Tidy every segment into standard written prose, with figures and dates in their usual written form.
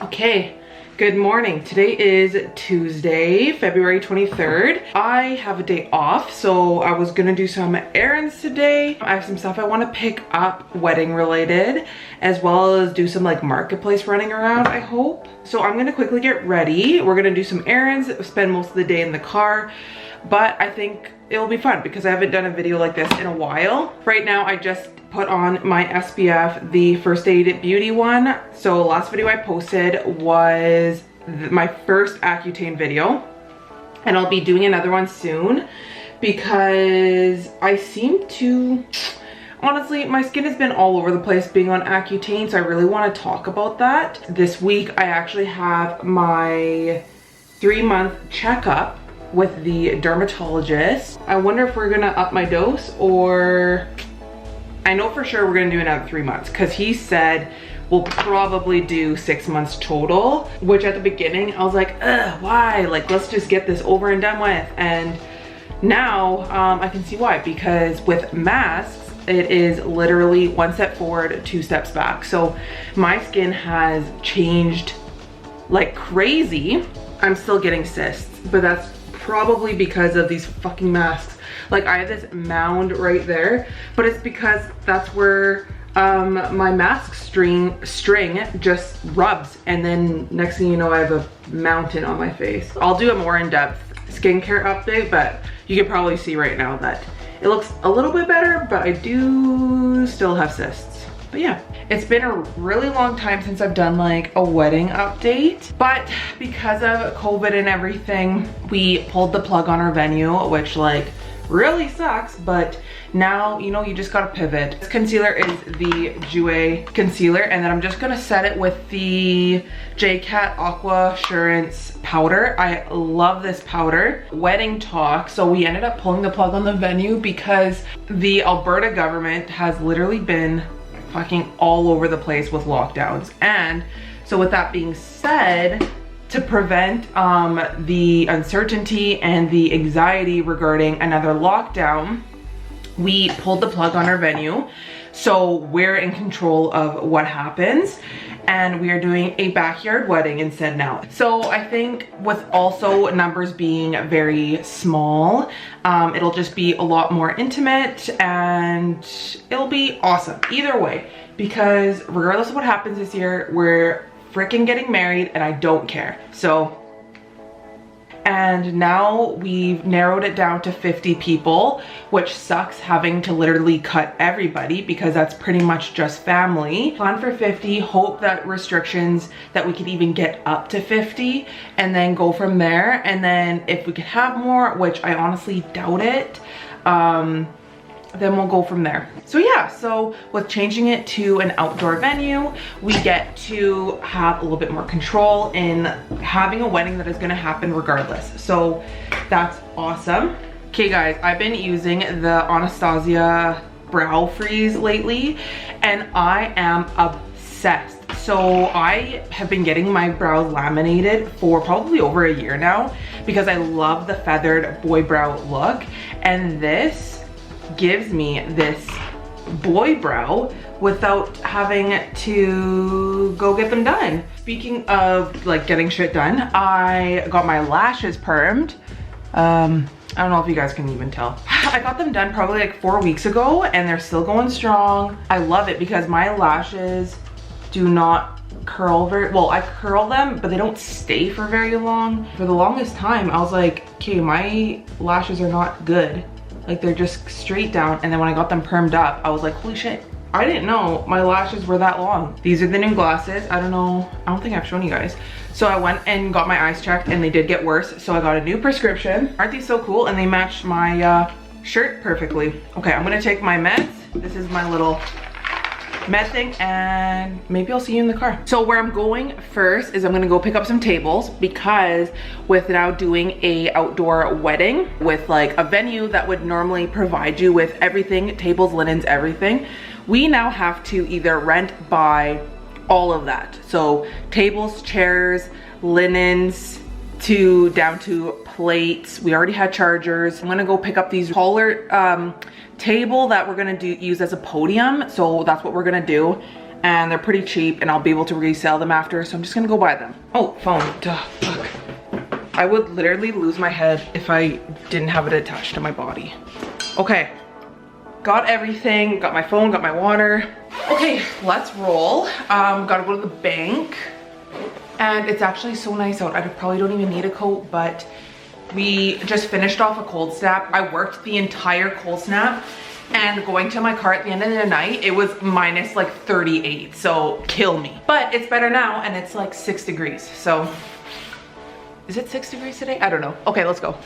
Okay, good morning. Today is Tuesday, February 23rd. I have a day off, so I was gonna do some errands today. I have some stuff I want to pick up wedding related, as well as do some like marketplace running around, I hope. So I'm gonna quickly get ready. We're gonna do some errands, spend most of the day in the car, but I think it'll be fun because I haven't done a video like this in a while. Right now, I just put on my SPF, the First Aid Beauty one. So last video I posted was my first Accutane video, and I'll be doing another one soon because I seem to, honestly, my skin has been all over the place being on Accutane, so I really want to talk about that. This week I actually have my 3-month checkup with the dermatologist. I wonder if we're gonna up my dose, or I know for sure we're gonna do another 3 months because he said we'll probably do 6 months total, which at the beginning I was like, ugh, why? Like, let's just get this over and done with. And now I can see why, because with masks, it is literally 1 step forward, 2 steps back. So my skin has changed like crazy. I'm still getting cysts, but that's probably because of these fucking masks. Like, I have this mound right there, but it's because that's where my mask string just rubs, and then next thing you know I have a mountain on my face. I'll do a more in-depth skincare update, but you can probably see right now that it looks a little bit better, but I do still have cysts. But yeah, it's been a really long time since I've done like a wedding update, but because of COVID and everything, we pulled the plug on our venue, which like really sucks, but now, you know, you just gotta pivot. This concealer is the Jouer concealer, and then I'm just gonna set it with the J-Cat Aqua Assurance powder. I love this powder. Wedding talk, so we ended up pulling the plug on the venue because the Alberta government has literally been fucking all over the place with lockdowns. And so with that being said, to prevent the uncertainty and the anxiety regarding another lockdown, we pulled the plug on our venue. So we're in control of what happens, and we are doing a backyard wedding instead now. So I think with also numbers being very small, it'll just be a lot more intimate, and it'll be awesome either way, because regardless of what happens this year, we're freaking getting married and I don't care. So, and now we've narrowed it down to 50 people, which sucks having to literally cut everybody because that's pretty much just family. Plan for 50, hope that restrictions that we could even get up to 50 and then go from there. And then if we could have more, which I honestly doubt it, then we'll go from there. So yeah, so with changing it to an outdoor venue, we get to have a little bit more control in having a wedding that is gonna happen regardless. So that's awesome. Okay guys, I've been using the Anastasia Brow Freeze lately, and I am obsessed. So I have been getting my brows laminated for probably over a year now because I love the feathered boy brow look, and this gives me this boy brow without having to go get them done. Speaking of like getting shit done, I got my lashes permed. I don't know if you guys can even tell. I got them done probably like 4 weeks ago, and they're still going strong. I love it because my lashes do not curl very well. I curl them, but they don't stay for very long. For the longest time, I was like, okay, my lashes are not good. Like, they're just straight down. And then when I got them permed up, I was like, holy shit, I didn't know my lashes were that long. These are the new glasses. I don't know, I don't think I've shown you guys. So I went and got my eyes checked, and they did get worse. So I got a new prescription. Aren't these so cool? And they match my shirt perfectly. Okay, I'm gonna take my meds. This is my little med thing, and maybe I'll see you in the car. So where I'm going first is I'm gonna go pick up some tables, because with now doing a outdoor wedding with like a venue that would normally provide you with everything, tables, linens, everything, we now have to either rent, buy, all of that. So tables, chairs, linens, down to plates. We already had chargers. I'm gonna go pick up these taller table that we're gonna use as a podium. So that's what we're gonna do. and they're pretty cheap and I'll be able to resell them after, so I'm just gonna go buy them. Oh, phone, duh, fuck. I would literally lose my head if I didn't have it attached to my body. Okay, got everything, got my phone, got my water. Okay, let's roll. Gotta go to the bank. And it's actually so nice out. I probably don't even need a coat, but we just finished off a cold snap. I worked the entire cold snap, and going to my car at the end of the night, it was minus like 38, so kill me. But it's better now, and it's like 6 degrees, so. Is it 6 degrees today? I don't know. Okay, let's go.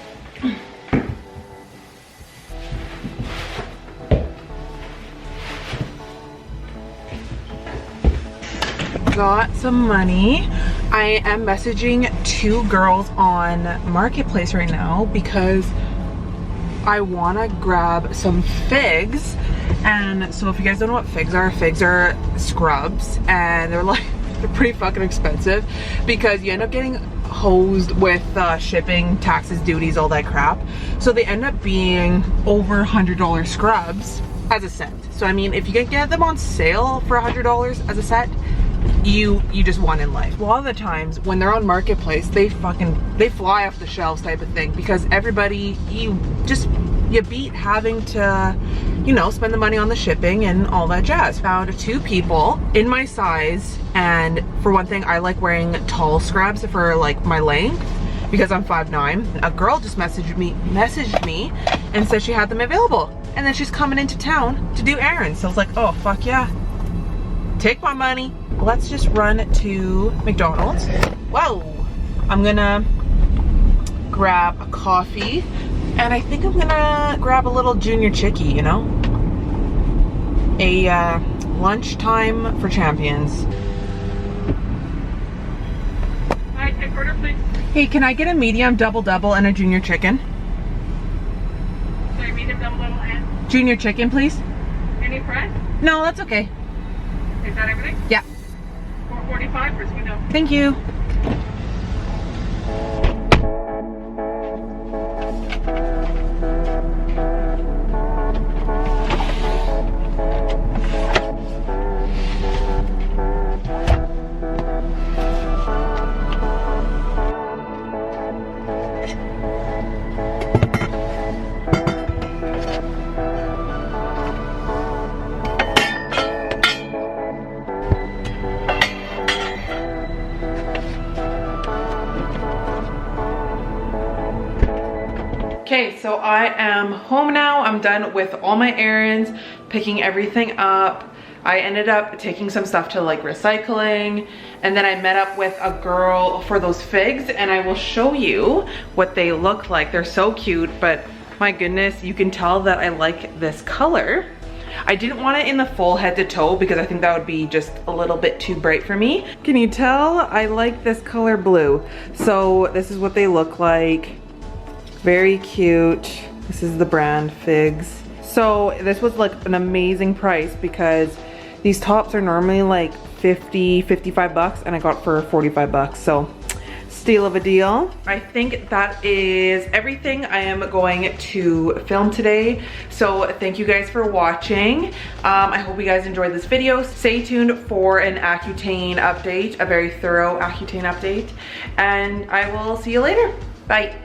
Got some money. I am messaging 2 girls on Marketplace right now because I want to grab some figs. And so if you guys don't know what figs are scrubs, and they're pretty fucking expensive because you end up getting hosed with shipping, taxes, duties, all that crap. So they end up being over $100 scrubs as a set. So I mean, if you can get them on sale for $100 as a set, you just won in life. A lot of the times when they're on Marketplace, they fly off the shelves type of thing, because everybody, you beat having to, you know, spend the money on the shipping and all that jazz. Found 2 people in my size, and for one thing, I like wearing tall scrubs for like my length because I'm 5'9". A girl just messaged me and said she had them available, and then she's coming into town to do errands. So I was like, oh fuck yeah, take my money. Let's just run to McDonald's. Whoa, I'm gonna grab a coffee, and I think I'm gonna grab a little junior chickie, you know? A lunchtime for champions. Hi, take order, please. Hey, can I get a medium double and a junior chicken? Sorry, medium double and? Junior chicken, please. Any price? No, that's okay. Is that everything? Yeah. $4.45 for sweet milk. Thank you. Okay, so I am home now. I'm done with all my errands, picking everything up. I ended up taking some stuff to like recycling, and then I met up with a girl for those figs, and I will show you what they look like. They're so cute, but my goodness, you can tell that I like this color. I didn't want it in the full head to toe because I think that would be just a little bit too bright for me. Can you tell? I like this color blue. So this is what they look like. Very cute. This is the brand Figs. So this was like an amazing price because these tops are normally like 50, 55 bucks, and I got for 45 bucks. So steal of a deal. I think that is everything I am going to film today. So thank you guys for watching. I hope you guys enjoyed this video. Stay tuned for an Accutane update, a very thorough Accutane update, and I will see you later. Bye.